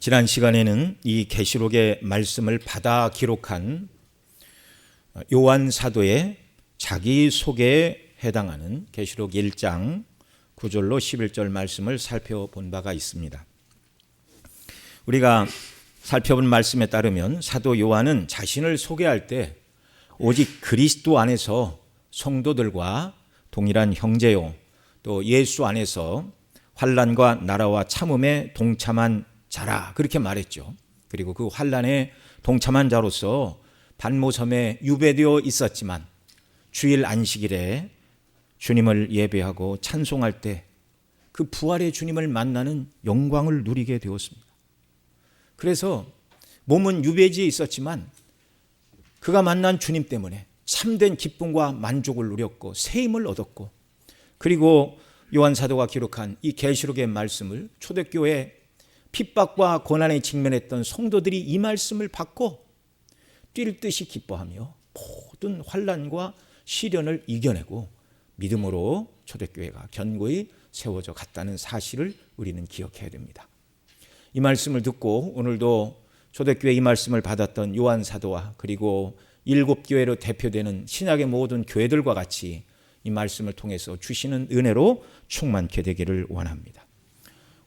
지난 시간에는 이 계시록의 말씀을 받아 기록한 요한 사도의 자기 소개에 해당하는 계시록 1장 9절로 11절 말씀을 살펴본 바가 있습니다. 우리가 살펴본 말씀에 따르면 사도 요한은 자신을 소개할 때 오직 그리스도 안에서 성도들과 동일한 형제요, 또 예수 안에서 환난과 나라와 참음에 동참한 자라, 그렇게 말했죠. 그리고 그 환난에 동참한 자로서 반모섬에 유배되어 있었지만 주일 안식일에 주님을 예배하고 찬송할 때 그 부활의 주님을 만나는 영광을 누리게 되었습니다. 그래서 몸은 유배지에 있었지만 그가 만난 주님 때문에 참된 기쁨과 만족을 누렸고 새 힘을 얻었고, 그리고 요한 사도가 기록한 이 계시록의 말씀을 초대교회 핍박과 고난에 직면했던 성도들이 이 말씀을 받고 뛸 듯이 기뻐하며 모든 환난과 시련을 이겨내고 믿음으로 초대교회가 견고히 세워져 갔다는 사실을 우리는 기억해야 됩니다. 이 말씀을 듣고 오늘도 초대교회 이 말씀을 받았던 요한 사도와 그리고 7교회로 대표되는 신약의 모든 교회들과 같이 이 말씀을 통해서 주시는 은혜로 충만케 되기를 원합니다.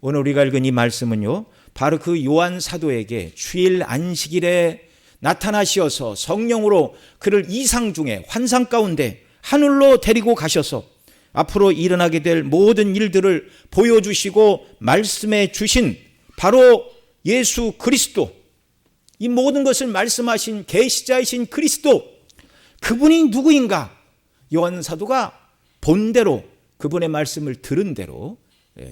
오늘 우리가 읽은 이 말씀은요, 바로 그 요한 사도에게 주일 안식일에 나타나시어서 성령으로 그를 이상 중에 환상 가운데 하늘로 데리고 가셔서 앞으로 일어나게 될 모든 일들을 보여주시고 말씀해 주신 바로 예수 그리스도, 이 모든 것을 말씀하신 계시자이신 그리스도, 그분이 누구인가? 요한 사도가 본대로 그분의 말씀을 들은 대로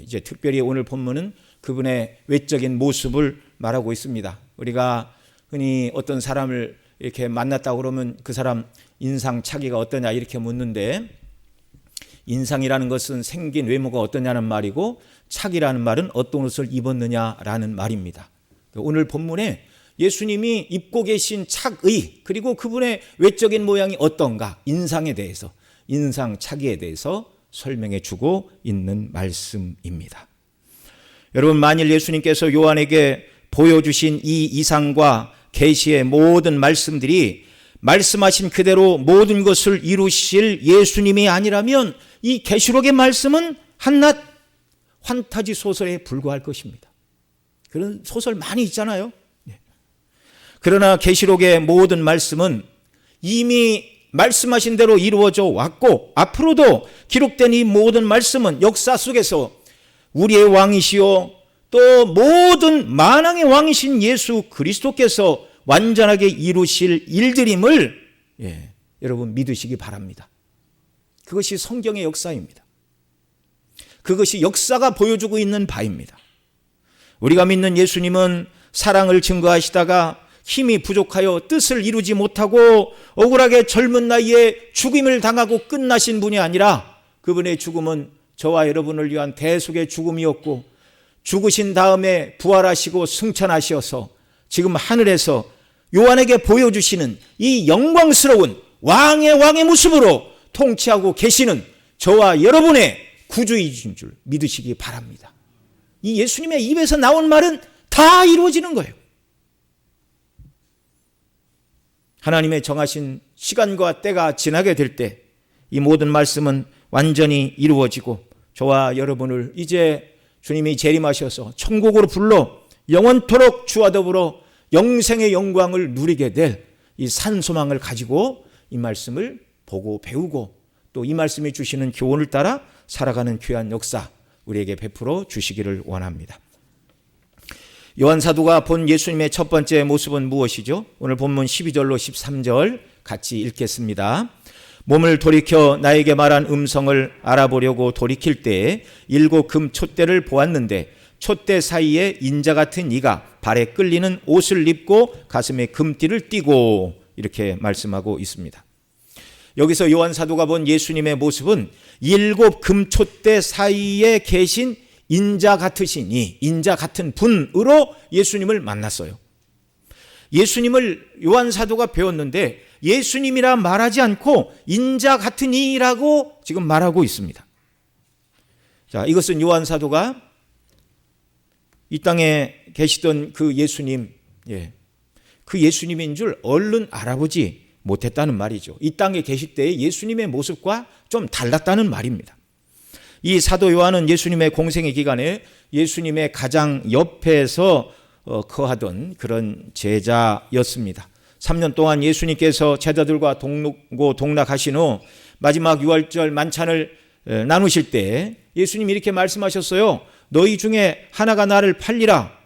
이제 특별히 오늘 본문은 그분의 외적인 모습을 말하고 있습니다. 우리가 흔히 어떤 사람을 이렇게 만났다고 그러면 그 사람 인상 차기가 어떠냐 이렇게 묻는데, 인상이라는 것은 생긴 외모가 어떠냐는 말이고 차기라는 말은 어떤 옷을 입었느냐라는 말입니다. 오늘 본문에 예수님이 입고 계신 착의, 그리고 그분의 외적인 모양이 어떤가, 인상에 대해서, 인상 차기에 대해서 설명해 주고 있는 말씀입니다. 여러분, 만일 예수님께서 요한에게 보여주신 이 이상과 계시의 모든 말씀들이 말씀하신 그대로 모든 것을 이루실 예수님이 아니라면 이 계시록의 말씀은 한낱 환타지 소설에 불과할 것입니다. 그런 소설 많이 있잖아요. 그러나 계시록의 모든 말씀은 이미 말씀하신 대로 이루어져 왔고, 앞으로도 기록된 이 모든 말씀은 역사 속에서 우리의 왕이시요 또 모든 만왕의 왕이신 예수 그리스도께서 완전하게 이루실 일들임을 여러분 믿으시기 바랍니다. 그것이 성경의 역사입니다. 그것이 역사가 보여주고 있는 바입니다. 우리가 믿는 예수님은 사랑을 증거하시다가 힘이 부족하여 뜻을 이루지 못하고 억울하게 젊은 나이에 죽임을 당하고 끝나신 분이 아니라, 그분의 죽음은 저와 여러분을 위한 대속의 죽음이었고, 죽으신 다음에 부활하시고 승천하셔서 지금 하늘에서 요한에게 보여주시는 이 영광스러운 왕의 모습으로 통치하고 계시는 저와 여러분의 구주이신 줄 믿으시기 바랍니다. 이 예수님의 입에서 나온 말은 다 이루어지는 거예요. 하나님의 정하신 시간과 때가 지나게 될 때 이 모든 말씀은 완전히 이루어지고 저와 여러분을 이제 주님이 재림하셔서 천국으로 불러 영원토록 주와 더불어 영생의 영광을 누리게 될 이 산소망을 가지고 이 말씀을 보고 배우고 또 이 말씀이 주시는 교훈을 따라 살아가는 귀한 역사 우리에게 베풀어 주시기를 원합니다. 요한 사도가 본 예수님의 첫 번째 모습은 무엇이죠? 오늘 본문 12절로 13절 같이 읽겠습니다. 몸을 돌이켜 나에게 말한 음성을 알아보려고 돌이킬 때에 7 금 촛대를 보았는데 촛대 사이에 인자 같은 이가 발에 끌리는 옷을 입고 가슴에 금띠를 띠고, 이렇게 말씀하고 있습니다. 여기서 요한 사도가 본 예수님의 모습은 7 금촛대 사이에 계신 인자 같으신 이, 인자 같은 분으로 예수님을 만났어요. 예수님을 요한 사도가 배웠는데 예수님이라 말하지 않고 인자 같은 이라고 지금 말하고 있습니다. 자, 이것은 요한 사도가 이 땅에 계시던 그 예수님, 그 예수님인 줄 얼른 알아보지 못했다는 말이죠. 이 땅에 계실 때의 예수님의 모습과 좀 달랐다는 말입니다. 이 사도 요한은 예수님의 공생의 기간에 예수님의 가장 옆에서 거하던 그런 제자였습니다. 3년 동안 예수님께서 제자들과 동르고 동락하신 후 마지막 유월절 만찬을 나누실 때 예수님이 이렇게 말씀하셨어요. 너희 중에 하나가 나를 팔리라.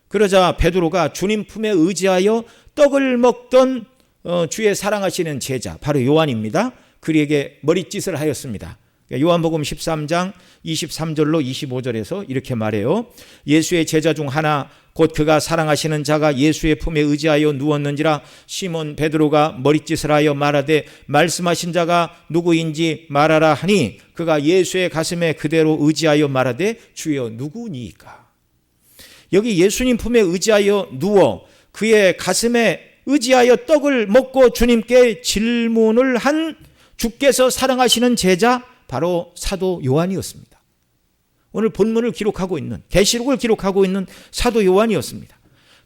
그러자 베드로가 주님 품에 의지하여 떡을 먹던 주의 사랑하시는 제자, 바로 요한입니다. 그에게 머리짓을 하였습니다. 요한복음 13장 23절로 25절에서 이렇게 말해요. 예수의 제자 중 하나 곧 그가 사랑하시는 자가 예수의 품에 의지하여 누웠는지라 시몬 베드로가 머리짓을 하여 말하되 말씀하신 자가 누구인지 말하라 하니 그가 예수의 가슴에 그대로 의지하여 말하되 주여 누구니까. 여기 예수님 품에 의지하여 누워 그의 가슴에 의지하여 떡을 먹고 주님께 질문을 한 주께서 사랑하시는 제자 바로 사도 요한이었습니다. 오늘 본문을 기록하고 있는, 계시록을 기록하고 있는 사도 요한이었습니다.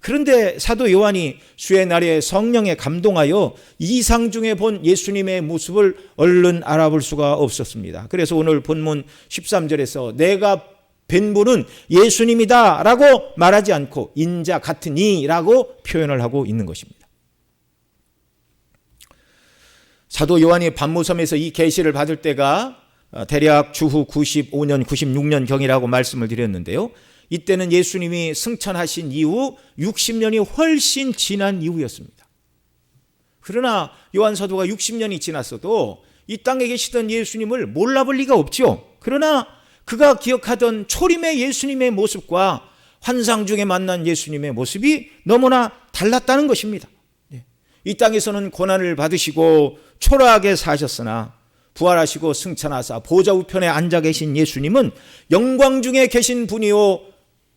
그런데 사도 요한이 수의 날에 성령에 감동하여 이상 중에 본 예수님의 모습을 얼른 알아볼 수가 없었습니다. 그래서 오늘 본문 13절에서 내가 뵌 분은 예수님이다 라고 말하지 않고 인자 같으니 라고 표현을 하고 있는 것입니다. 사도 요한이 반모섬에서 이 계시를 받을 때가 대략 주후 95년, 96년 경이라고 말씀을 드렸는데요. 이때는 예수님이 승천하신 이후 60년이 훨씬 지난 이후였습니다. 그러나 요한 사도가 60년이 지났어도 이 땅에 계시던 예수님을 몰라볼 리가 없죠. 그러나 그가 기억하던 초림의 예수님의 모습과 환상 중에 만난 예수님의 모습이 너무나 달랐다는 것입니다. 이 땅에서는 고난을 받으시고 초라하게 사셨으나 부활하시고 승천하사 보좌 우편에 앉아 계신 예수님은 영광 중에 계신 분이요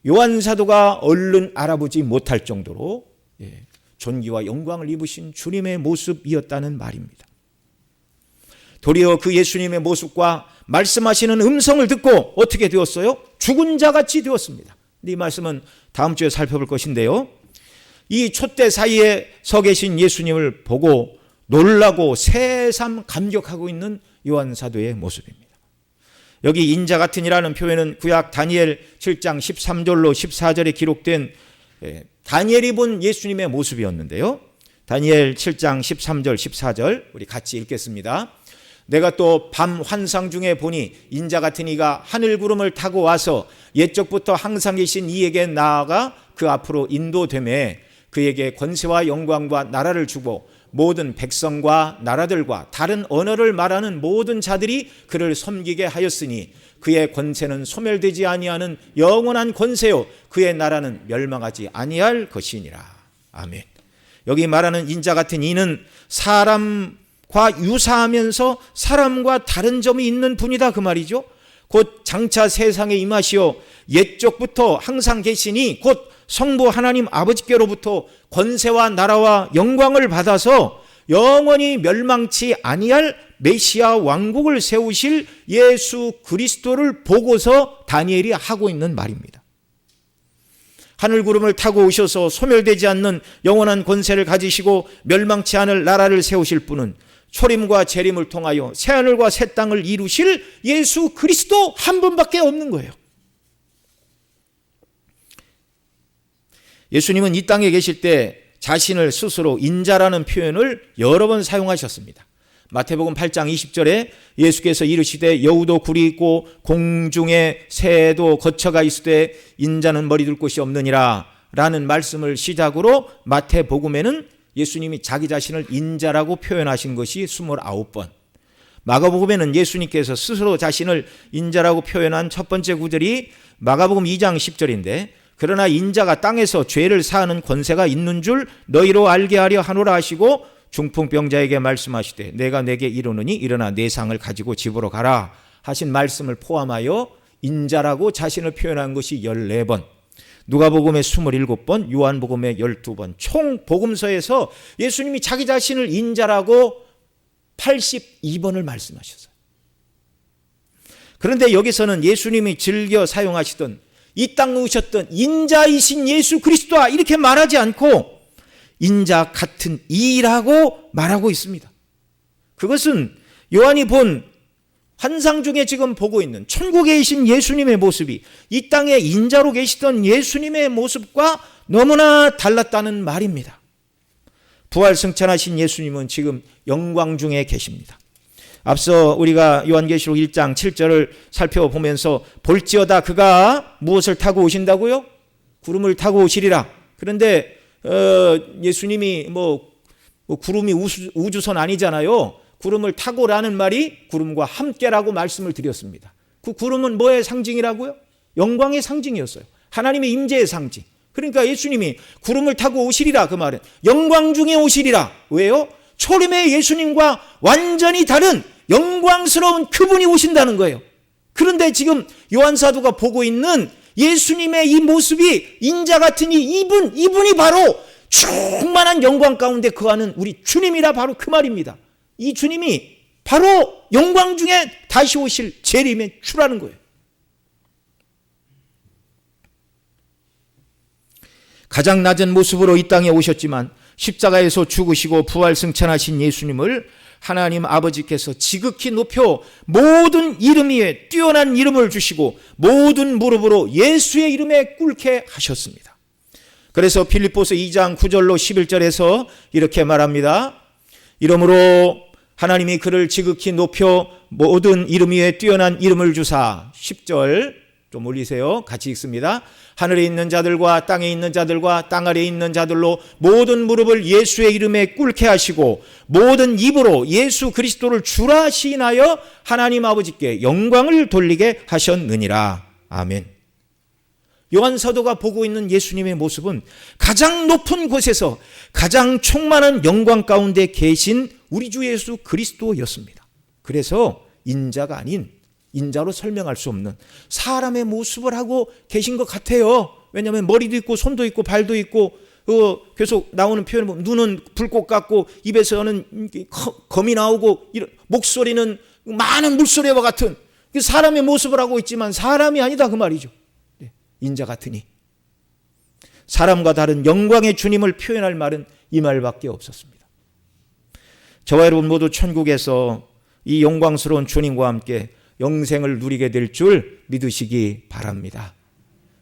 요한 사도가 얼른 알아보지 못할 정도로 존귀와 영광을 입으신 주님의 모습이었다는 말입니다. 도리어 그 예수님의 모습과 말씀하시는 음성을 듣고 어떻게 되었어요? 죽은 자같이 되었습니다. 이 말씀은 다음 주에 살펴볼 것인데요. 이 촛대 사이에 서 계신 예수님을 보고 놀라고 새삼 감격하고 있는 요한 사도의 모습입니다. 여기 인자 같으니라는 표현은 구약 다니엘 7장 13절로 14절에 기록된 다니엘이 본 예수님의 모습이었는데요. 다니엘 7장 13절 14절 우리 같이 읽겠습니다. 내가 또 밤 환상 중에 보니 인자 같은 이가 하늘 구름을 타고 와서 옛적부터 항상 계신 이에게 나아가 그 앞으로 인도되매 그에게 권세와 영광과 나라를 주고 모든 백성과 나라들과 다른 언어를 말하는 모든 자들이 그를 섬기게 하였으니 그의 권세는 소멸되지 아니하는 영원한 권세요 그의 나라는 멸망하지 아니할 것이니라. 아멘. 여기 말하는 인자 같은 이는 사람과 유사하면서 사람과 다른 점이 있는 분이다 그 말이죠. 곧 장차 세상에 임하시어 옛적부터 항상 계시니 곧 성부 하나님 아버지께로부터 권세와 나라와 영광을 받아서 영원히 멸망치 아니할 메시아 왕국을 세우실 예수 그리스도를 보고서 다니엘이 하고 있는 말입니다. 하늘 구름을 타고 오셔서 소멸되지 않는 영원한 권세를 가지시고 멸망치 않을 나라를 세우실 분은 초림과 재림을 통하여 새하늘과 새 땅을 이루실 예수 그리스도 한 분밖에 없는 거예요. 예수님은 이 땅에 계실 때 자신을 스스로 인자라는 표현을 여러 번 사용하셨습니다. 마태복음 8장 20절에 예수께서 이르시되 여우도 굴이 있고 공중에 새도 거처가 있으되 인자는 머리 둘 곳이 없느니라 라는 말씀을 시작으로 마태복음에는 예수님이 자기 자신을 인자라고 표현하신 것이 29번, 마가복음에는 예수님께서 스스로 자신을 인자라고 표현한 첫 번째 구절이 마가복음 2장 10절인데 그러나 인자가 땅에서 죄를 사하는 권세가 있는 줄 너희로 알게 하려 하노라 하시고 중풍병자에게 말씀하시되 내가 내게 이르노니 일어나 내 상을 가지고 집으로 가라 하신 말씀을 포함하여 인자라고 자신을 표현한 것이 14번, 누가복음에 27번, 요한복음에 12번, 총 복음서에서 예수님이 자기 자신을 인자라고 82번을 말씀하셨어요. 그런데 여기서는 예수님이 즐겨 사용하시던 이 땅에 오셨던 인자이신 예수 그리스도와 이렇게 말하지 않고 인자 같은 이라고 말하고 있습니다. 그것은 요한이 본 환상 중에 지금 보고 있는 천국에 계신 예수님의 모습이 이 땅에 인자로 계시던 예수님의 모습과 너무나 달랐다는 말입니다. 부활 승천하신 예수님은 지금 영광 중에 계십니다. 앞서 우리가 요한계시록 1장 7절을 살펴보면서 볼지어다 그가 무엇을 타고 오신다고요? 구름을 타고 오시리라. 그런데 예수님이 구름이 우주선 아니잖아요. 구름을 타고라는 말이 구름과 함께라고 말씀을 드렸습니다. 그 구름은 뭐의 상징이라고요? 영광의 상징이었어요. 하나님의 임재의 상징. 그러니까 예수님이 구름을 타고 오시리라, 그 말은 영광 중에 오시리라. 왜요? 초림의 예수님과 완전히 다른 영광스러운 그분이 오신다는 거예요. 그런데 지금 요한사도가 보고 있는 예수님의 이 모습이 인자 같은 이분이 바로 충만한 영광 가운데 거하는 우리 주님이라, 바로 그 말입니다. 이 주님이 바로 영광 중에 다시 오실 재림의 주라는 거예요. 가장 낮은 모습으로 이 땅에 오셨지만 십자가에서 죽으시고 부활 승천하신 예수님을 하나님 아버지께서 지극히 높여 모든 이름 위에 뛰어난 이름을 주시고 모든 무릎으로 예수의 이름에 꿇게 하셨습니다. 그래서 빌립보서 2장 9절로 11절에서 이렇게 말합니다. 이러므로 하나님이 그를 지극히 높여 모든 이름 위에 뛰어난 이름을 주사, 10절 좀 올리세요. 같이 읽습니다. 하늘에 있는 자들과 땅에 있는 자들과 땅 아래에 있는 자들로 모든 무릎을 예수의 이름에 꿇게 하시고 모든 입으로 예수 그리스도를 주라 시인하여 하나님 아버지께 영광을 돌리게 하셨느니라. 아멘. 요한 사도가 보고 있는 예수님의 모습은 가장 높은 곳에서 가장 충만한 영광 가운데 계신 우리 주 예수 그리스도였습니다. 그래서 인자가 아닌, 인자로 설명할 수 없는 사람의 모습을 하고 계신 것 같아요. 왜냐하면 머리도 있고 손도 있고 발도 있고 계속 나오는 표현을 보면 눈은 불꽃 같고 입에서는 검이 나오고 목소리는 많은 물소리와 같은 사람의 모습을 하고 있지만 사람이 아니다, 그 말이죠. 인자 같으니. 사람과 다른 영광의 주님을 표현할 말은 이 말밖에 없었습니다. 저와 여러분 모두 천국에서 이 영광스러운 주님과 함께 영생을 누리게 될 줄 믿으시기 바랍니다.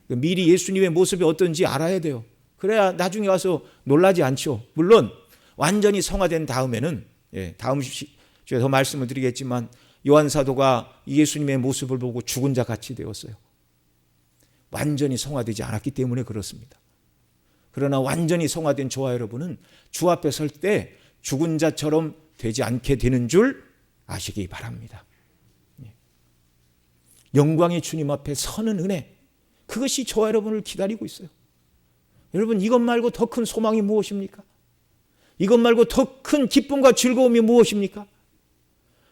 미리 예수님의 모습이 어떤지 알아야 돼요. 그래야 나중에 와서 놀라지 않죠. 물론 완전히 성화된 다음에는, 다음 주에 더 말씀을 드리겠지만 요한사도가 예수님의 모습을 보고 죽은 자 같이 되었어요. 완전히 성화되지 않았기 때문에 그렇습니다. 그러나 완전히 성화된 저와 여러분은 주 앞에 설 때 죽은 자처럼 되지 않게 되는 줄 아시기 바랍니다. 영광의 주님 앞에 서는 은혜, 그것이 저와 여러분을 기다리고 있어요. 여러분, 이것 말고 더 큰 소망이 무엇입니까? 이것 말고 더 큰 기쁨과 즐거움이 무엇입니까?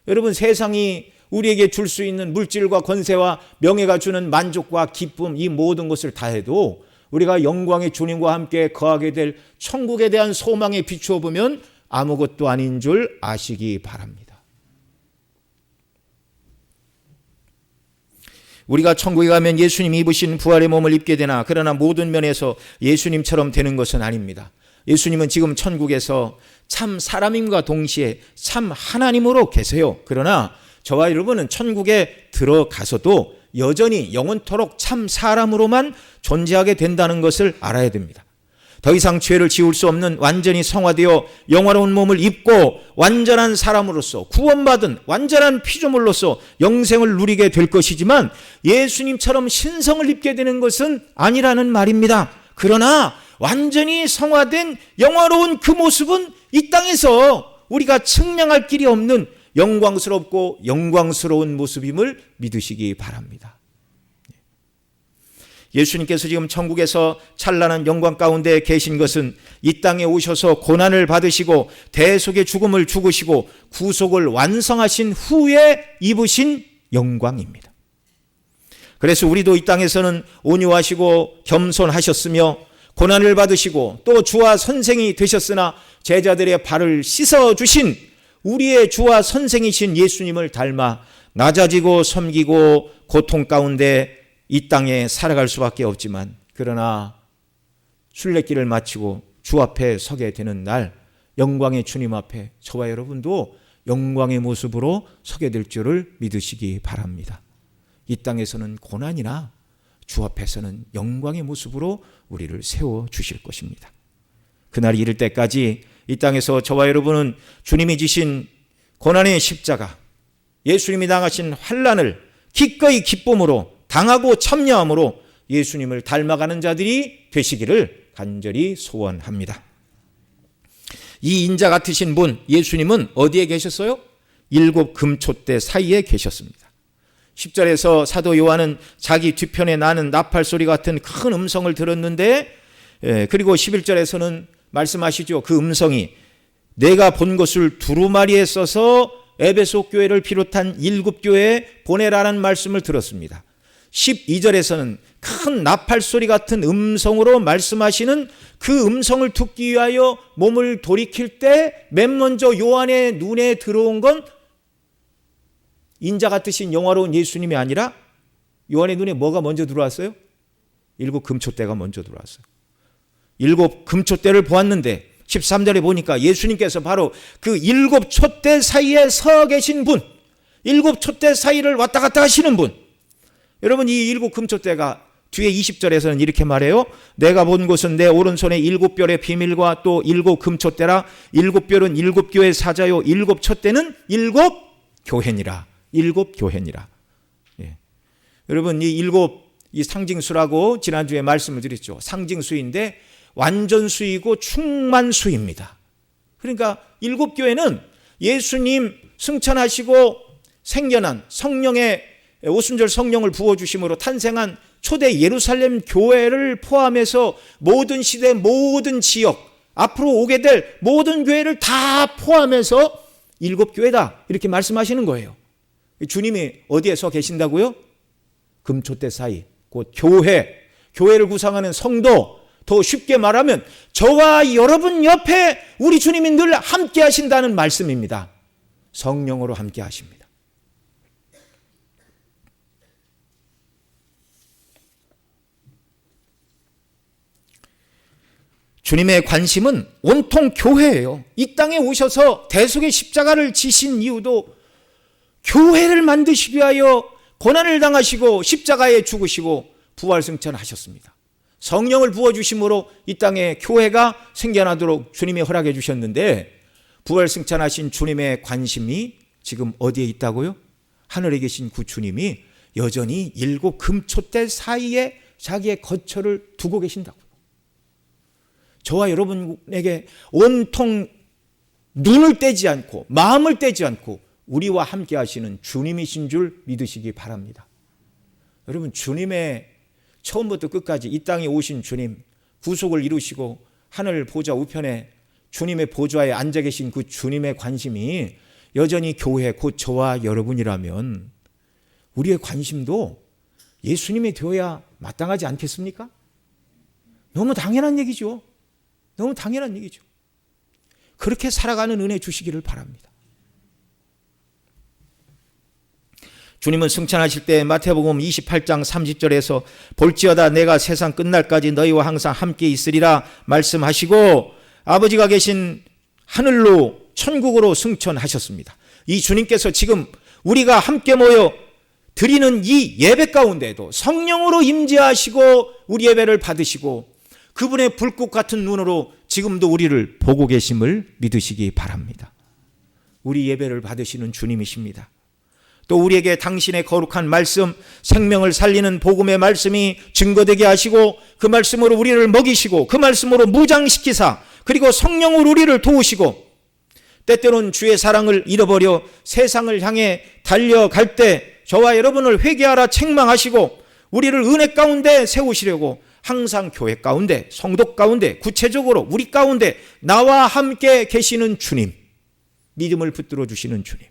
여러분, 세상이 우리에게 줄 수 있는 물질과 권세와 명예가 주는 만족과 기쁨, 이 모든 것을 다 해도 우리가 영광의 주님과 함께 거하게 될 천국에 대한 소망에 비추어 보면 아무것도 아닌 줄 아시기 바랍니다. 우리가 천국에 가면 예수님이 입으신 부활의 몸을 입게 되나, 그러나 모든 면에서 예수님처럼 되는 것은 아닙니다. 예수님은 지금 천국에서 참 사람임과 동시에 참 하나님으로 계세요. 그러나 저와 여러분은 천국에 들어가서도 여전히 영원토록 참 사람으로만 존재하게 된다는 것을 알아야 됩니다. 더 이상 죄를 지을 수 없는 완전히 성화되어 영화로운 몸을 입고 완전한 사람으로서 구원받은 완전한 피조물로서 영생을 누리게 될 것이지만 예수님처럼 신성을 입게 되는 것은 아니라는 말입니다. 그러나 완전히 성화된 영화로운 그 모습은 이 땅에서 우리가 측량할 길이 없는 영광스럽고 영광스러운 모습임을 믿으시기 바랍니다. 예수님께서 지금 천국에서 찬란한 영광 가운데 계신 것은 이 땅에 오셔서 고난을 받으시고 대속의 죽음을 죽으시고 구속을 완성하신 후에 입으신 영광입니다. 그래서 우리도 이 땅에서는 온유하시고 겸손하셨으며 고난을 받으시고 또 주와 선생이 되셨으나 제자들의 발을 씻어주신 우리의 주와 선생이신 예수님을 닮아 낮아지고 섬기고 고통 가운데 이 땅에 살아갈 수밖에 없지만, 그러나 순례길을 마치고 주 앞에 서게 되는 날, 영광의 주님 앞에 저와 여러분도 영광의 모습으로 서게 될 줄을 믿으시기 바랍니다. 이 땅에서는 고난이나 주 앞에서는 영광의 모습으로 우리를 세워주실 것입니다. 그날이 이를 때까지 이 땅에서 저와 여러분은 주님이 지신 고난의 십자가, 예수님이 당하신 환난을 기꺼이 기쁨으로 당하고 참여함으로 예수님을 닮아가는 자들이 되시기를 간절히 소원합니다. 이 인자 같으신 분 예수님은 어디에 계셨어요? 7 금초대 사이에 계셨습니다. 10절에서 사도 요한은 자기 뒤편에 나는 나팔 소리 같은 큰 음성을 들었는데, 그리고 11절에서는 말씀하시죠. 그 음성이 내가 본 것을 두루마리에 써서 에베소 교회를 비롯한 7 교회에 보내라는 말씀을 들었습니다. 12절에서는 큰 나팔 소리 같은 음성으로 말씀하시는 그 음성을 듣기 위하여 몸을 돌이킬 때 맨 먼저 요한의 눈에 들어온 건 인자 같으신 영화로운 예수님이 아니라 요한의 눈에 뭐가 먼저 들어왔어요? 7 금초대가 먼저 들어왔어요. 7 금초대를 보았는데 13절에 보니까 예수님께서 바로 그 7 촛대 사이에 서 계신 분, 7 촛대 사이를 왔다 갔다 하시는 분. 여러분, 이 7 금초대가 뒤에 20절에서는 이렇게 말해요. 내가 본 곳은 내 오른손에 7 별의 비밀과 또 7 금초대라. 7 별은 7 교회 사자요 7 촛대는 7 교회니라. 7 교회니라. 예. 여러분, 이 상징수라고 지난주에 말씀을 드렸죠. 상징수인데 완전수이고 충만수입니다. 그러니까 7 교회는 예수님 승천하시고 생겨난 성령의 오순절 성령을 부어주심으로 탄생한 초대 예루살렘 교회를 포함해서 모든 시대, 모든 지역, 앞으로 오게 될 모든 교회를 다 포함해서 7 교회다, 이렇게 말씀하시는 거예요. 주님이 어디에서 계신다고요? 금초대 사이, 곧 교회를 구성하는 성도, 더 쉽게 말하면 저와 여러분 옆에 우리 주님이 늘 함께 하신다는 말씀입니다. 성령으로 함께 하십니다. 주님의 관심은 온통 교회예요. 이 땅에 오셔서 대속의 십자가를 지신 이유도 교회를 만드시기 위하여 고난을 당하시고 십자가에 죽으시고 부활승천하셨습니다. 성령을 부어주심으로 이 땅에 교회가 생겨나도록 주님이 허락해 주셨는데, 부활승천하신 주님의 관심이 지금 어디에 있다고요? 하늘에 계신 그 주님이 여전히 7 금초대 사이에 자기의 거처를 두고 계신다고요. 저와 여러분에게 온통 눈을 떼지 않고 마음을 떼지 않고 우리와 함께 하시는 주님이신 줄 믿으시기 바랍니다. 여러분, 주님의 처음부터 끝까지 이 땅에 오신 주님, 구속을 이루시고 하늘 보좌 우편에 주님의 보좌에 앉아 계신 그 주님의 관심이 여전히 교회, 곧 저와 여러분이라면 우리의 관심도 예수님이 되어야 마땅하지 않겠습니까? 너무 당연한 얘기죠. 너무 당연한 얘기죠. 그렇게 살아가는 은혜 주시기를 바랍니다. 주님은 승천하실 때 마태복음 28장 30절에서 볼지어다 내가 세상 끝날까지 너희와 항상 함께 있으리라 말씀하시고 아버지가 계신 하늘로 천국으로 승천하셨습니다. 이 주님께서 지금 우리가 함께 모여 드리는 이 예배 가운데도 성령으로 임재하시고 우리 예배를 받으시고 그분의 불꽃 같은 눈으로 지금도 우리를 보고 계심을 믿으시기 바랍니다. 우리 예배를 받으시는 주님이십니다. 또 우리에게 당신의 거룩한 말씀, 생명을 살리는 복음의 말씀이 증거되게 하시고 그 말씀으로 우리를 먹이시고 그 말씀으로 무장시키사 그리고 성령으로 우리를 도우시고 때때로는 주의 사랑을 잃어버려 세상을 향해 달려갈 때 저와 여러분을 회개하라 책망하시고 우리를 은혜 가운데 세우시려고 항상 교회 가운데, 성도 가운데, 구체적으로 우리 가운데 나와 함께 계시는 주님, 믿음을 붙들어 주시는 주님.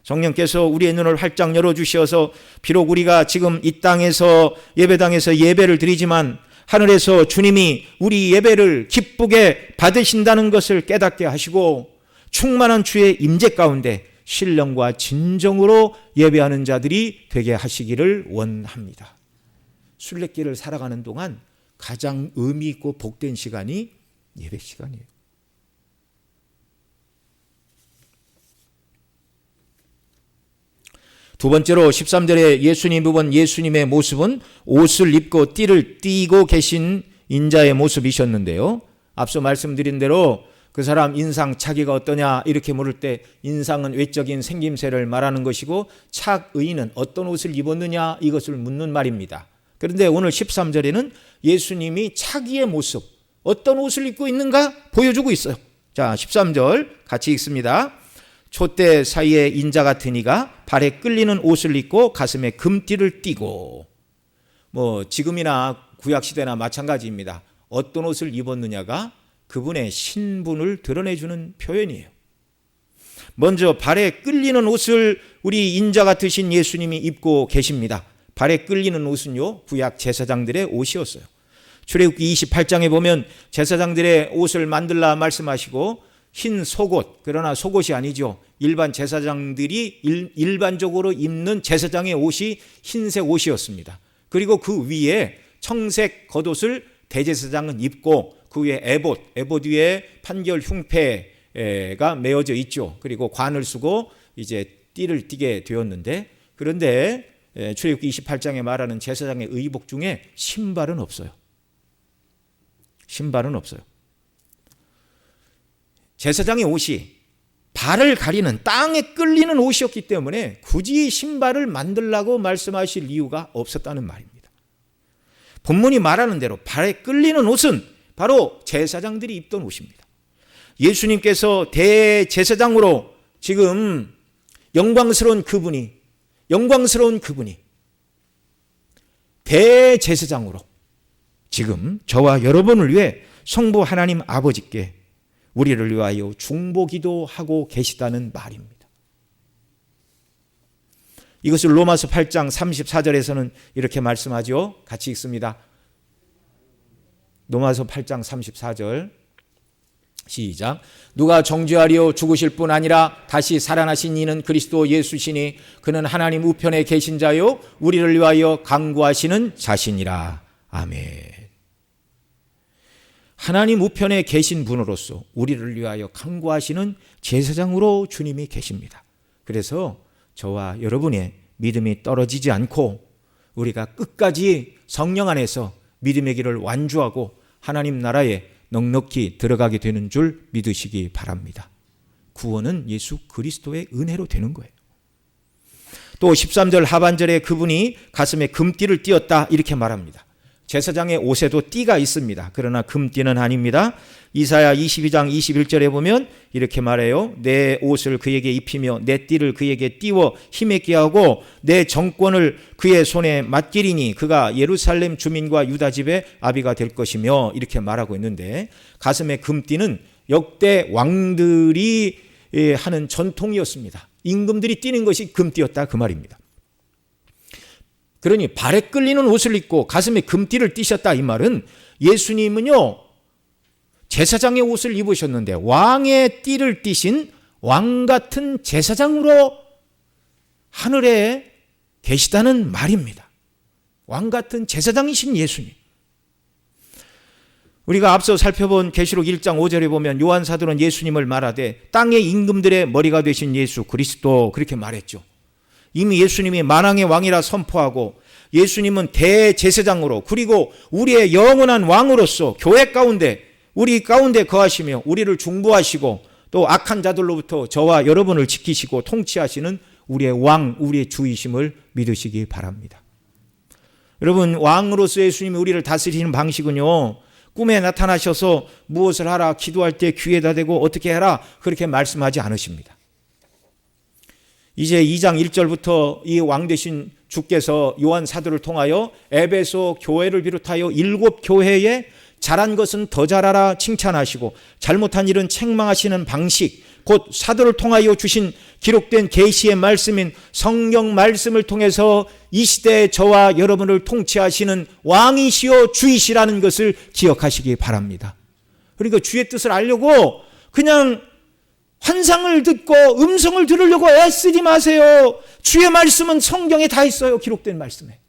성령께서 우리의 눈을 활짝 열어주셔서 비록 우리가 지금 이 땅에서 예배당에서 예배를 드리지만 하늘에서 주님이 우리 예배를 기쁘게 받으신다는 것을 깨닫게 하시고 충만한 주의 임재 가운데 신령과 진정으로 예배하는 자들이 되게 하시기를 원합니다. 순례길을 살아가는 동안 가장 의미 있고 복된 시간이 예배 시간이에요. 두 번째로 13절에 예수님 부분 예수님의 모습은 옷을 입고 띠를 띠고 계신 인자의 모습이셨는데요. 앞서 말씀드린 대로 그 사람 인상 차기가 어떠냐 이렇게 물을 때 인상은 외적인 생김새를 말하는 것이고 착의는 어떤 옷을 입었느냐 이것을 묻는 말입니다. 그런데 오늘 13절에는 예수님이 차기의 모습 어떤 옷을 입고 있는가 보여주고 있어요. 자, 13절 같이 읽습니다. 촛대 사이에 인자 같은 이가 발에 끌리는 옷을 입고 가슴에 금띠를 띠고, 지금이나 구약시대나 마찬가지입니다. 어떤 옷을 입었느냐가 그분의 신분을 드러내주는 표현이에요. 먼저 발에 끌리는 옷을 우리 인자 같으신 예수님이 입고 계십니다. 발에 끌리는 옷은요, 구약 제사장들의 옷이었어요. 출애굽기 28장에 보면 제사장들의 옷을 만들라 말씀하시고 흰 속옷, 그러나 속옷이 아니죠. 일반 제사장들이 일반적으로 입는 제사장의 옷이 흰색 옷이었습니다. 그리고 그 위에 청색 겉옷을 대제사장은 입고 그 위에 에봇 위에 판결 흉패가 메어져 있죠. 그리고 관을 쓰고 이제 띠를 띠게 되었는데, 그런데 출애굽기 28장에 말하는 제사장의 의복 중에 신발은 없어요. 신발은 없어요. 제사장의 옷이 발을 가리는 땅에 끌리는 옷이었기 때문에 굳이 신발을 만들라고 말씀하실 이유가 없었다는 말입니다. 본문이 말하는 대로 발에 끌리는 옷은 바로 제사장들이 입던 옷입니다. 예수님께서 대제사장으로 지금 영광스러운 그분이 대제사장으로 지금 저와 여러분을 위해 성부 하나님 아버지께 우리를 위하여 중보기도 하고 계시다는 말입니다. 이것을 로마서 8장 34절에서는 이렇게 말씀하죠. 같이 읽습니다. 로마서 8장 34절 시작. 누가 정죄하리요 죽으실 뿐 아니라 다시 살아나신 이는 그리스도 예수시니 그는 하나님 우편에 계신 자요 우리를 위하여 간구하시는 자신이라. 아멘. 하나님 우편에 계신 분으로서 우리를 위하여 간구하시는 제사장으로 주님이 계십니다. 그래서 저와 여러분의 믿음이 떨어지지 않고 우리가 끝까지 성령 안에서 믿음의 길을 완주하고 하나님 나라에 넉넉히 들어가게 되는 줄 믿으시기 바랍니다. 구원은 예수 그리스도의 은혜로 되는 거예요. 또 13절 하반절에 그분이 가슴에 금띠를 띠었다 이렇게 말합니다. 제사장의 옷에도 띠가 있습니다. 그러나 금띠는 아닙니다. 이사야 22장 21절에 보면 이렇게 말해요. 내 옷을 그에게 입히며 내 띠를 그에게 띄워 힘있게 하고 내 정권을 그의 손에 맡기리니 그가 예루살렘 주민과 유다 집의 아비가 될 것이며 이렇게 말하고 있는데, 가슴에 금띠는 역대 왕들이 하는 전통이었습니다. 임금들이 띠는 것이 금띠였다 그 말입니다. 그러니 발에 끌리는 옷을 입고 가슴에 금띠를 띠셨다 이 말은 예수님은요 제사장의 옷을 입으셨는데 왕의 띠를 띠신 왕 같은 제사장으로 하늘에 계시다는 말입니다. 왕 같은 제사장이신 예수님. 우리가 앞서 살펴본 계시록 1장 5절에 보면 요한 사도는 예수님을 말하되 땅의 임금들의 머리가 되신 예수 그리스도 그렇게 말했죠. 이미 예수님이 만왕의 왕이라 선포하고 예수님은 대제사장으로 그리고 우리의 영원한 왕으로서 교회 가운데 우리 가운데 거하시며 우리를 중보하시고 또 악한 자들로부터 저와 여러분을 지키시고 통치하시는 우리의 왕, 우리의 주이심을 믿으시기 바랍니다. 여러분, 왕으로서 예수님이 우리를 다스리는 방식은요 꿈에 나타나셔서 무엇을 하라, 기도할 때 귀에다 대고 어떻게 해라 그렇게 말씀하지 않으십니다. 이제 2장 1절부터 이 왕 되신 주께서 요한 사도를 통하여 에베소 교회를 비롯하여 7 교회에 잘한 것은 더 잘하라 칭찬하시고 잘못한 일은 책망하시는 방식, 곧 사도를 통하여 주신 기록된 계시의 말씀인 성경 말씀을 통해서 이 시대에 저와 여러분을 통치하시는 왕이시요 주이시라는 것을 기억하시기 바랍니다. 그러니까 주의 뜻을 알려고 그냥 환상을 듣고 음성을 들으려고 애쓰지 마세요. 주의 말씀은 성경에 다 있어요. 기록된 말씀에.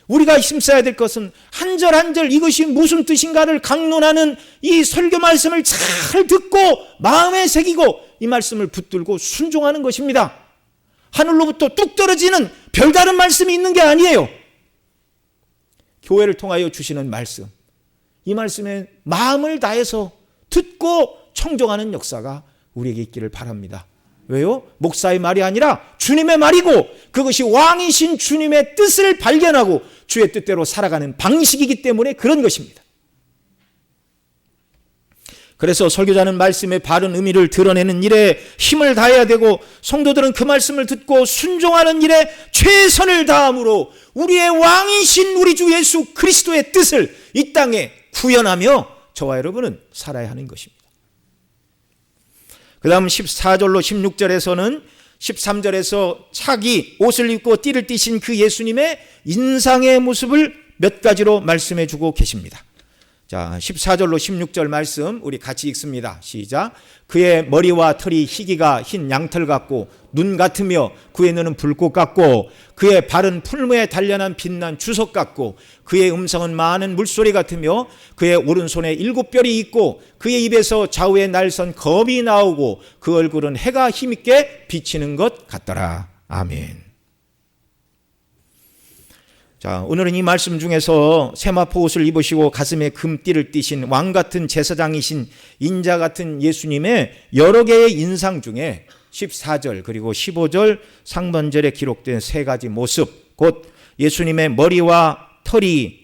우리가 힘써야 될 것은 한 절 한 절 이것이 무슨 뜻인가를 강론하는 이 설교 말씀을 잘 듣고 마음에 새기고 이 말씀을 붙들고 순종하는 것입니다. 하늘로부터 뚝 떨어지는 별다른 말씀이 있는 게 아니에요. 교회를 통하여 주시는 말씀, 이 말씀에 마음을 다해서 듣고 청종하는 역사가 우리에게 있기를 바랍니다. 왜요? 목사의 말이 아니라 주님의 말이고 그것이 왕이신 주님의 뜻을 발견하고 주의 뜻대로 살아가는 방식이기 때문에 그런 것입니다. 그래서 설교자는 말씀의 바른 의미를 드러내는 일에 힘을 다해야 되고 성도들은 그 말씀을 듣고 순종하는 일에 최선을 다함으로 우리의 왕이신 우리 주 예수 그리스도의 뜻을 이 땅에 구현하며 저와 여러분은 살아야 하는 것입니다. 그 다음 14절로 16절에서는 13절에서 차기 옷을 입고 띠를 띠신 그 예수님의 인상의 모습을 몇 가지로 말씀해 주고 계십니다. 자, 14절로 16절 말씀 우리 같이 읽습니다. 시작. 그의 머리와 털이 희기가 흰 양털 같고 눈 같으며 그의 눈은 불꽃 같고 그의 발은 풀무에 단련한 빛난 주석 같고 그의 음성은 많은 물소리 같으며 그의 오른손에 7뼈리 있고 그의 입에서 좌우에 날선 검이 나오고 그 얼굴은 해가 힘있게 비치는 것 같더라. 아멘. 자, 오늘은 이 말씀 중에서 세마포 옷을 입으시고 가슴에 금띠를 띠신 왕 같은 제사장이신 인자 같은 예수님의 여러 개의 인상 중에 14절 그리고 15절 상반절에 기록된 세 가지 모습, 곧 예수님의 머리와 털이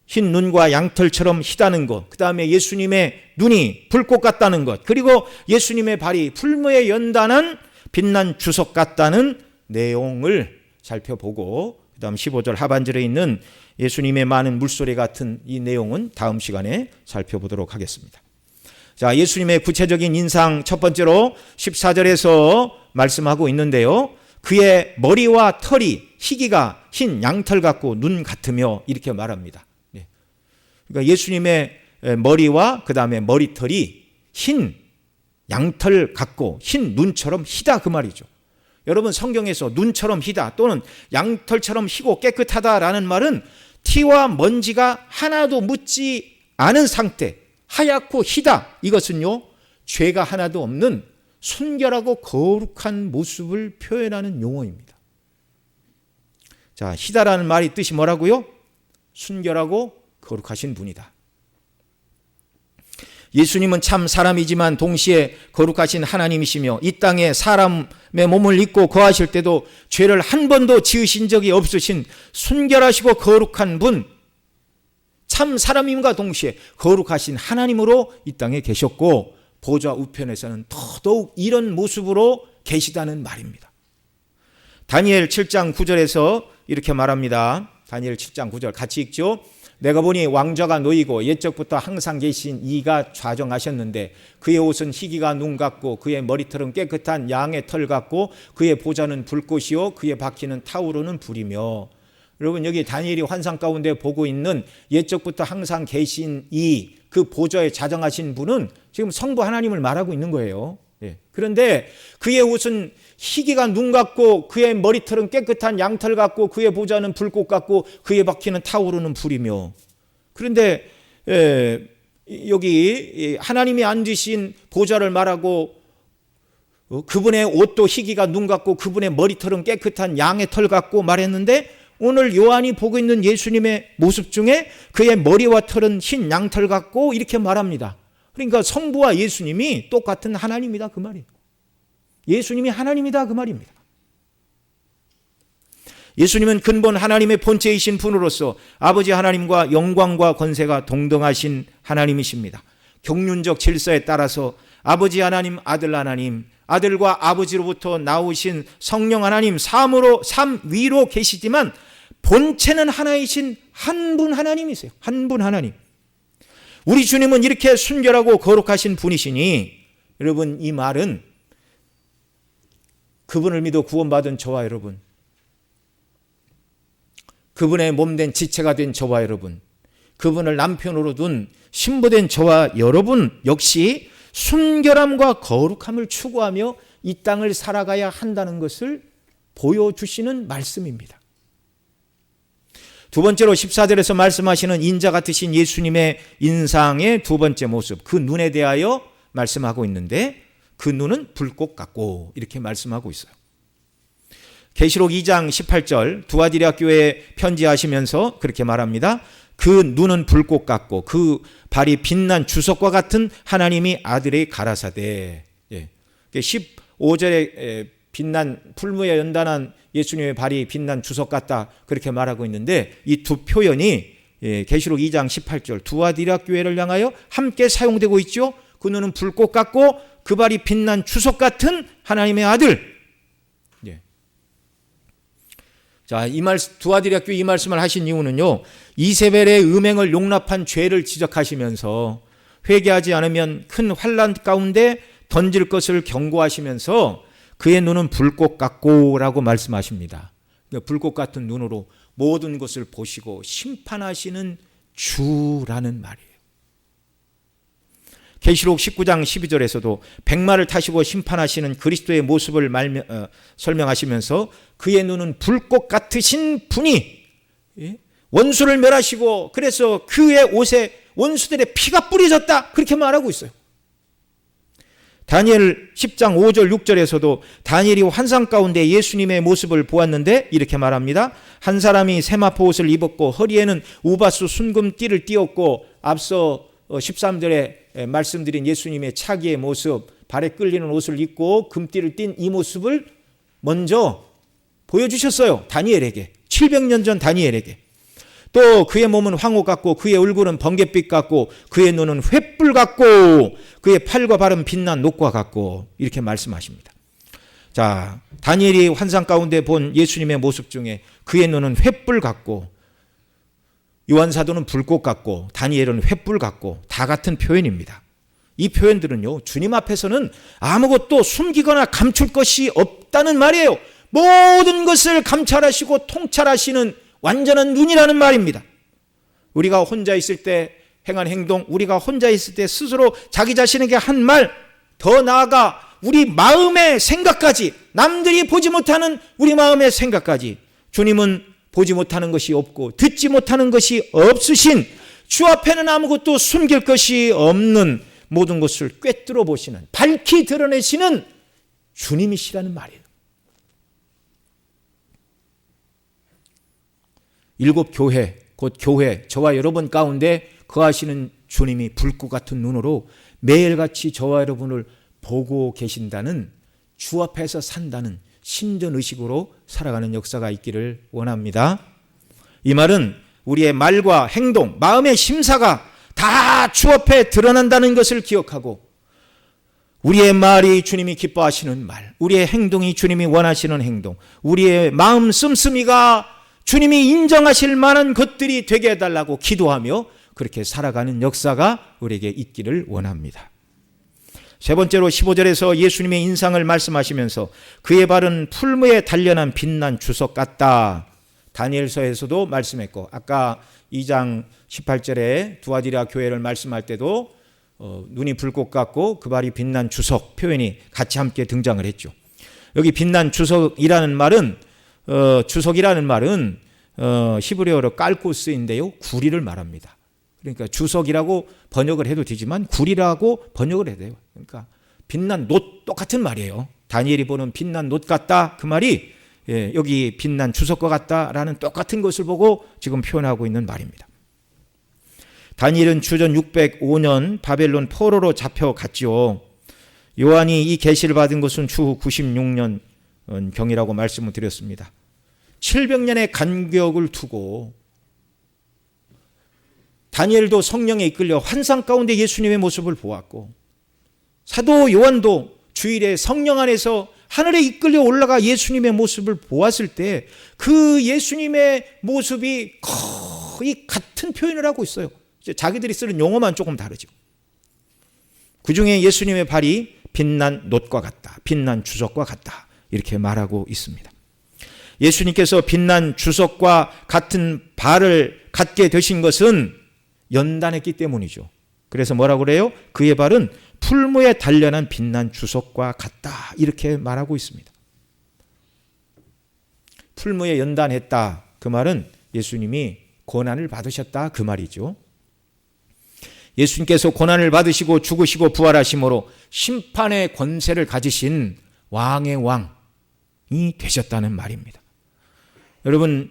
흰 눈과 양털처럼 희다는 것, 그 다음에 예수님의 눈이 불꽃 같다는 것, 그리고 예수님의 발이 풀무에 연단한 빛난 주석 같다는 내용을 살펴보고 그 다음 15절 하반절에 있는 예수님의 많은 물소리 같은 이 내용은 다음 시간에 살펴보도록 하겠습니다. 자, 예수님의 구체적인 인상 첫 번째로 14절에서 말씀하고 있는데요. 그의 머리와 털이 희기가 흰 양털 같고 눈 같으며 이렇게 말합니다. 그러니까 예수님의 머리와 그 다음에 머리털이 흰 양털 같고 흰 눈처럼 희다 그 말이죠. 여러분 성경에서 눈처럼 희다 또는 양털처럼 희고 깨끗하다라는 말은 티와 먼지가 하나도 묻지 않은 상태, 하얗고 희다, 이것은요 죄가 하나도 없는 순결하고 거룩한 모습을 표현하는 용어입니다. 자, 희다라는 말이 뜻이 뭐라고요? 순결하고 거룩하신 분이다. 예수님은 참 사람이지만 동시에 거룩하신 하나님이시며 이 땅에 사람의 몸을 입고 거하실 때도 죄를 한 번도 지으신 적이 없으신 순결하시고 거룩한 분, 참 사람임과 동시에 거룩하신 하나님으로 이 땅에 계셨고 보좌 우편에서는 더더욱 이런 모습으로 계시다는 말입니다. 다니엘 7장 9절에서 이렇게 말합니다. 다니엘 7장 9절 같이 읽죠. 내가 보니 왕좌가 놓이고 옛적부터 항상 계신 이가 좌정하셨는데 그의 옷은 희기가 눈 같고 그의 머리털은 깨끗한 양의 털 같고 그의 보좌는 불꽃이요 그의 바퀴는 타오르는 불이며. 여러분 여기 다니엘이 환상 가운데 보고 있는 옛적부터 항상 계신 이 그 보좌에 좌정하신 분은 지금 성부 하나님을 말하고 있는 거예요. 그런데 그의 옷은 희기가 눈 같고 그의 머리털은 깨끗한 양털 같고 그의 보좌는 불꽃 같고 그의 바퀴는 타오르는 불이며. 그런데 여기 하나님이 앉으신 보좌를 말하고 그분의 옷도 희기가 눈 같고 그분의 머리털은 깨끗한 양의 털 같고 말했는데 오늘 요한이 보고 있는 예수님의 모습 중에 그의 머리와 털은 흰 양털 같고 이렇게 말합니다. 그러니까 성부와 예수님이 똑같은 하나님이다 그 말이에요. 예수님이 하나님이다 그 말입니다. 예수님은 근본 하나님의 본체이신 분으로서 아버지 하나님과 영광과 권세가 동등하신 하나님이십니다. 경륜적 질서에 따라서 아버지 하나님, 아들 하나님, 아들과 아버지로부터 나오신 성령 하나님 삼 위로 계시지만 본체는 하나이신 한 분 하나님이세요. 한 분 하나님. 우리 주님은 이렇게 순결하고 거룩하신 분이시니 여러분 이 말은 그분을 믿어 구원받은 저와 여러분, 그분의 몸된 지체가 된 저와 여러분, 그분을 남편으로 둔 신부된 저와 여러분 역시 순결함과 거룩함을 추구하며 이 땅을 살아가야 한다는 것을 보여주시는 말씀입니다. 두 번째로 14절에서 말씀하시는 인자 같으신 예수님의 인상의 두 번째 모습, 그 눈에 대하여 말씀하고 있는데 그 눈은 불꽃 같고 이렇게 말씀하고 있어요. 계시록 2장 18절 두아디라 교회에 편지하시면서 그렇게 말합니다. 그 눈은 불꽃 같고 그 발이 빛난 주석과 같은 하나님이 아들의 가라사대. 15절에 빛난 풀무에 연단한 예수님의 발이 빛난 주석 같다 그렇게 말하고 있는데 이 두 표현이 계시록 2장 18절 두아디라 교회를 향하여 함께 사용되고 있죠. 그 눈은 불꽃 같고 그 발이 빛난 주석 같은 하나님의 아들. 자, 두아디라 교회 이 말씀을 하신 이유는요, 이세벨의 음행을 용납한 죄를 지적하시면서 회개하지 않으면 큰 환난 가운데 던질 것을 경고하시면서 그의 눈은 불꽃 같고 라고 말씀하십니다. 불꽃 같은 눈으로 모든 것을 보시고 심판하시는 주라는 말이에요. 계시록 19장 12절에서도 백마를 타시고 심판하시는 그리스도의 모습을 설명하시면서 그의 눈은 불꽃 같으신 분이 원수를 멸하시고 그래서 그의 옷에 원수들의 피가 뿌려졌다 그렇게 말하고 있어요. 다니엘 10장 5절 6절에서도 다니엘이 환상 가운데 예수님의 모습을 보았는데 이렇게 말합니다. 한 사람이 세마포 옷을 입었고 허리에는 우바수 순금띠를 띠었고 앞서 13절에 말씀드린 예수님의 차기의 모습, 발에 끌리는 옷을 입고 금띠를 띤 이 모습을 먼저 보여주셨어요. 다니엘에게. 700년 전 다니엘에게. 또 그의 몸은 황호 같고 그의 얼굴은 번갯빛 같고 그의 눈은 횃불 같고 그의 팔과 발은 빛난 녹과 같고 이렇게 말씀하십니다. 자, 다니엘이 환상 가운데 본 예수님의 모습 중에 그의 눈은 횃불 같고 요한사도는 불꽃 같고 다니엘은 횃불 같고 다 같은 표현입니다. 이 표현들은요, 주님 앞에서는 아무것도 숨기거나 감출 것이 없다는 말이에요. 모든 것을 감찰하시고 통찰하시는 완전한 눈이라는 말입니다. 우리가 혼자 있을 때 행한 행동, 우리가 혼자 있을 때 스스로 자기 자신에게 한 말, 더 나아가 우리 마음의 생각까지, 남들이 보지 못하는 우리 마음의 생각까지 주님은 보지 못하는 것이 없고 듣지 못하는 것이 없으신 주 앞에는 아무것도 숨길 것이 없는 모든 것을 꿰뚫어 보시는, 밝히 드러내시는 주님이시라는 말이에요. 일곱 교회, 곧 교회, 저와 여러분 가운데 거하시는 주님이 불꽃 같은 눈으로 매일같이 저와 여러분을 보고 계신다는, 주 앞에서 산다는 신전의식으로 살아가는 역사가 있기를 원합니다. 이 말은 우리의 말과 행동, 마음의 심사가 다 주 앞에 드러난다는 것을 기억하고 우리의 말이 주님이 기뻐하시는 말, 우리의 행동이 주님이 원하시는 행동, 우리의 마음 씀씀이가 주님이 인정하실 만한 것들이 되게 해달라고 기도하며 그렇게 살아가는 역사가 우리에게 있기를 원합니다. 세 번째로 15절에서 예수님의 인상을 말씀하시면서 그의 발은 풀무에 단련한 빛난 주석 같다. 다니엘서에서도 말씀했고 아까 2장 18절에 두아디라 교회를 말씀할 때도 눈이 불꽃 같고 그 발이 빛난 주석 표현이 같이 함께 등장을 했죠. 여기 빛난 주석이라는 말은 히브리어로 깔코스인데요, 구리를 말합니다. 그러니까 주석이라고 번역을 해도 되지만 구리라고 번역을 해야 돼요. 그러니까 빛난 놋, 똑같은 말이에요. 다니엘이 보는 빛난 놋 같다, 그 말이 여기 빛난 주석과 같다라는 똑같은 것을 보고 지금 표현하고 있는 말입니다. 다니엘은 주전 605년 바벨론 포로로 잡혀갔지요. 요한이 이 계시를 받은 것은 추후 96년 경이라고 말씀을 드렸습니다. 700년의 간격을 두고 다니엘도 성령에 이끌려 환상 가운데 예수님의 모습을 보았고 사도 요한도 주일에 성령 안에서 하늘에 이끌려 올라가 예수님의 모습을 보았을 때 그 예수님의 모습이 거의 같은 표현을 하고 있어요. 자기들이 쓰는 용어만 조금 다르죠. 그 중에 예수님의 발이 빛난 놋과 같다, 빛난 주석과 같다 이렇게 말하고 있습니다. 예수님께서 빛난 주석과 같은 발을 갖게 되신 것은 연단했기 때문이죠. 그래서 뭐라고 그래요? 그의 발은 풀무에 단련한 빛난 주석과 같다. 이렇게 말하고 있습니다. 풀무에 연단했다. 그 말은 예수님이 고난을 받으셨다. 그 말이죠. 예수님께서 고난을 받으시고 죽으시고 부활하심으로 심판의 권세를 가지신 왕의 왕이 되셨다는 말입니다. 여러분,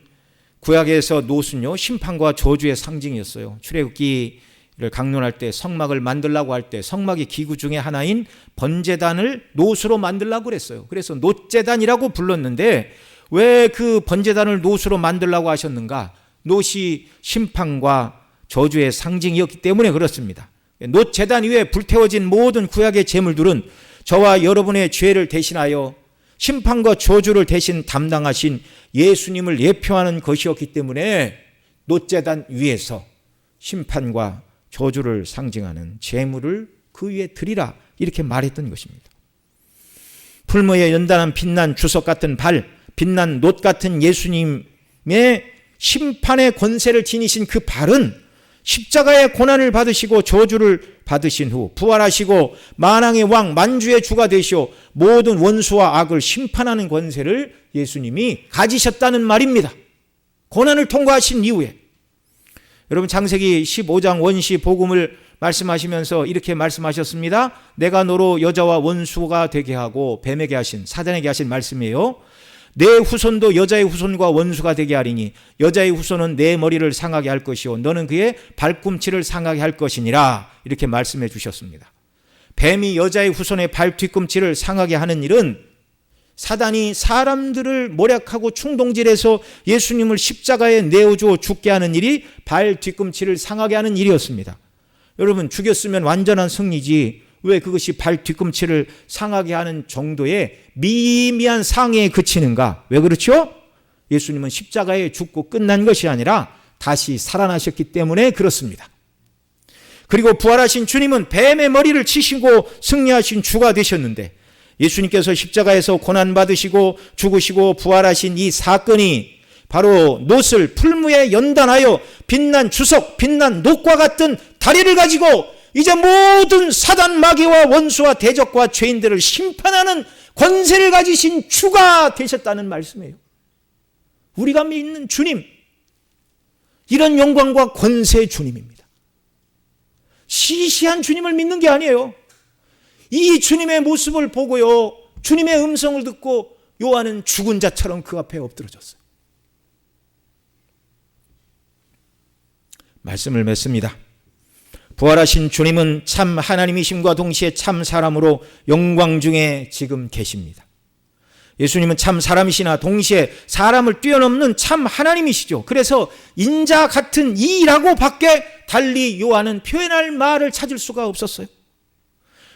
구약에서 놋은요, 심판과 저주의 상징이었어요. 출애굽기를 강론할 때 성막을 만들라고 할 때 성막의 기구 중에 하나인 번제단을 놋으로 만들라고 그랬어요. 그래서 놋제단이라고 불렀는데 왜 그 번제단을 놋으로 만들라고 하셨는가? 놋이 심판과 저주의 상징이었기 때문에 그렇습니다. 놋제단 위에 불태워진 모든 구약의 제물들은 저와 여러분의 죄를 대신하여 심판과 저주를 대신 담당하신 예수님을 예표하는 것이었기 때문에 놋제단 위에서 심판과 저주를 상징하는 제물을 그 위에 드리라 이렇게 말했던 것입니다. 풀무에 연단한 빛난 주석 같은 발, 빛난 놋 같은 예수님의 심판의 권세를 지니신 그 발은 십자가의 고난을 받으시고 저주를 받으신 후 부활하시고 만왕의 왕 만주의 주가 되시오 모든 원수와 악을 심판하는 권세를 예수님이 가지셨다는 말입니다. 고난을 통과하신 이후에. 여러분, 창세기 15장 원시 복음을 말씀하시면서 이렇게 말씀하셨습니다. 내가 너로 여자와 원수가 되게 하고 뱀에게 하신, 사단에게 하신 말씀이에요. 내 후손도 여자의 후손과 원수가 되게 하리니 여자의 후손은 내 머리를 상하게 할 것이요 너는 그의 발꿈치를 상하게 할 것이니라. 이렇게 말씀해 주셨습니다. 뱀이 여자의 후손의 발 뒤꿈치를 상하게 하는 일은 사단이 사람들을 모략하고 충동질해서 예수님을 십자가에 내어주어 죽게 하는 일이 발 뒤꿈치를 상하게 하는 일이었습니다. 여러분, 죽였으면 완전한 승리지 왜 그것이 발 뒤꿈치를 상하게 하는 정도의 미미한 상해에 그치는가? 왜 그렇죠? 예수님은 십자가에 죽고 끝난 것이 아니라 다시 살아나셨기 때문에 그렇습니다. 그리고 부활하신 주님은 뱀의 머리를 치시고 승리하신 주가 되셨는데 예수님께서 십자가에서 고난받으시고 죽으시고 부활하신 이 사건이 바로 놋을 풀무에 연단하여 빛난 주석, 빛난 놋과 같은 다리를 가지고 이제 모든 사단 마귀와 원수와 대적과 죄인들을 심판하는 권세를 가지신 주가 되셨다는 말씀이에요. 우리가 믿는 주님, 이런 영광과 권세의 주님입니다. 시시한 주님을 믿는 게 아니에요. 이 주님의 모습을 보고요, 주님의 음성을 듣고 요한은 죽은 자처럼 그 앞에 엎드러졌어요. 말씀을 맺습니다. 부활하신 주님은 참 하나님이심과 동시에 참 사람으로 영광 중에 지금 계십니다. 예수님은 참 사람이시나 동시에 사람을 뛰어넘는 참 하나님이시죠. 그래서 인자 같은 이라고 밖에 달리 요한은 표현할 말을 찾을 수가 없었어요.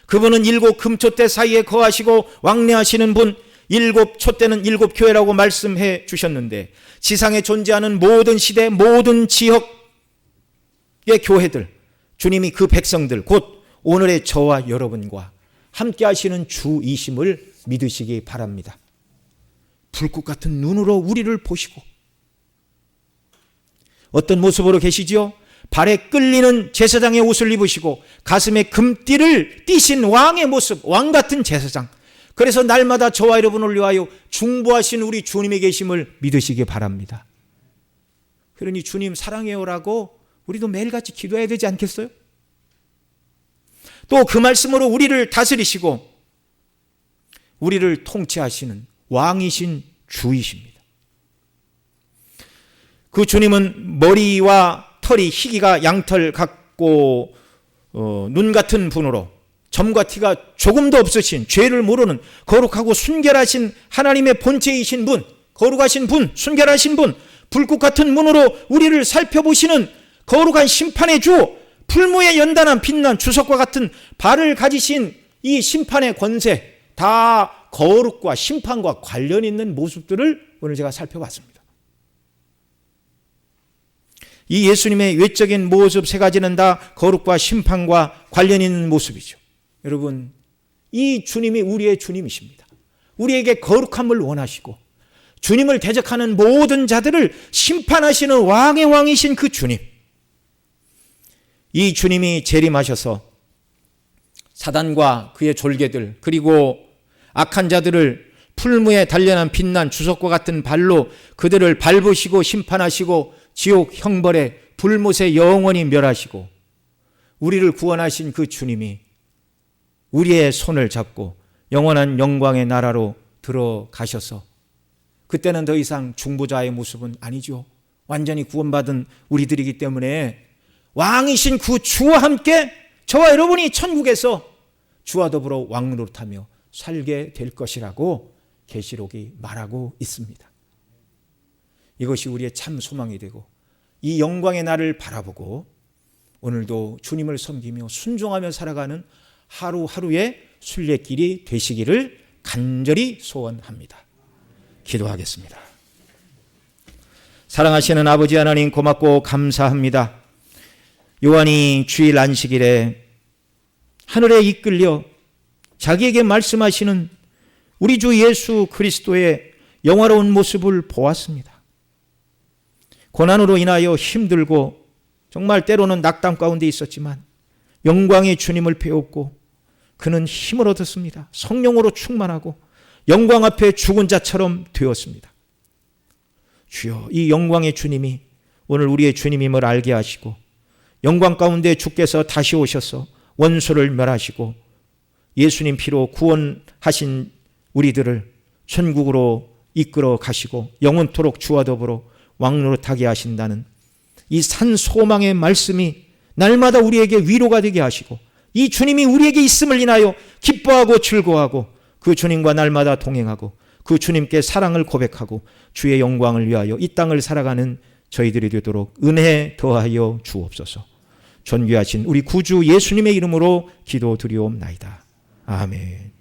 그분은 7 금초대 사이에 거하시고 왕래하시는 분, 7 촛대는 7 교회라고 말씀해 주셨는데 지상에 존재하는 모든 시대, 모든 지역의 교회들, 주님이 그 백성들, 곧 오늘의 저와 여러분과 함께 하시는 주이심을 믿으시기 바랍니다. 불꽃 같은 눈으로 우리를 보시고 어떤 모습으로 계시지요? 발에 끌리는 제사장의 옷을 입으시고 가슴에 금띠를 띠신 왕의 모습, 왕 같은 제사장. 그래서 날마다 저와 여러분을 위하여 중보하신 우리 주님의 계심을 믿으시기 바랍니다. 그러니 주님 사랑해요라고 우리도 매일같이 기도해야 되지 않겠어요? 또 그 말씀으로 우리를 다스리시고 우리를 통치하시는 왕이신 주이십니다. 그 주님은 머리와 털이 희기가 양털 같고 눈 같은 분으로 점과 티가 조금도 없으신 죄를 모르는 거룩하고 순결하신 하나님의 본체이신 분, 거룩하신 분, 순결하신 분, 불꽃 같은 문으로 우리를 살펴보시는 거룩한 심판의 주, 풀무에 연단한 빛난 주석과 같은 발을 가지신 이 심판의 권세, 다 거룩과 심판과 관련 있는 모습들을 오늘 제가 살펴봤습니다. 이 예수님의 외적인 모습 세 가지는 다 거룩과 심판과 관련 있는 모습이죠. 여러분, 이 주님이 우리의 주님이십니다. 우리에게 거룩함을 원하시고 주님을 대적하는 모든 자들을 심판하시는 왕의 왕이신 그 주님, 이 주님이 재림하셔서 사단과 그의 졸개들, 그리고 악한 자들을 풀무에 단련한 빛난 주석과 같은 발로 그들을 밟으시고 심판하시고 지옥 형벌에 불못에 영원히 멸하시고, 우리를 구원하신 그 주님이 우리의 손을 잡고 영원한 영광의 나라로 들어가셔서, 그때는 더 이상 중보자의 모습은 아니죠. 완전히 구원받은 우리들이기 때문에 왕이신 그 주와 함께 저와 여러분이 천국에서 주와 더불어 왕노릇하며 살게 될 것이라고 계시록이 말하고 있습니다. 이것이 우리의 참 소망이 되고, 이 영광의 날을 바라보고 오늘도 주님을 섬기며 순종하며 살아가는 하루하루의 순례길이 되시기를 간절히 소원합니다. 기도하겠습니다. 사랑하시는 아버지 하나님, 고맙고 감사합니다. 요한이 주일 안식일에 하늘에 이끌려 자기에게 말씀하시는 우리 주 예수 그리스도의 영화로운 모습을 보았습니다. 고난으로 인하여 힘들고 정말 때로는 낙담 가운데 있었지만 영광의 주님을 배웠고 그는 힘을 얻었습니다. 성령으로 충만하고 영광 앞에 죽은 자처럼 되었습니다. 주여, 이 영광의 주님이 오늘 우리의 주님임을 알게 하시고, 영광 가운데 주께서 다시 오셔서 원수를 멸하시고 예수님 피로 구원하신 우리들을 천국으로 이끌어 가시고 영원토록 주와 더불어 왕노릇하게 하신다는 이 산 소망의 말씀이 날마다 우리에게 위로가 되게 하시고, 이 주님이 우리에게 있음을 인하여 기뻐하고 즐거워하고 그 주님과 날마다 동행하고 그 주님께 사랑을 고백하고 주의 영광을 위하여 이 땅을 살아가는 저희들이 되도록 은혜 더하여 주옵소서. 존귀하신 우리 구주 예수님의 이름으로 기도드리옵나이다. 아멘.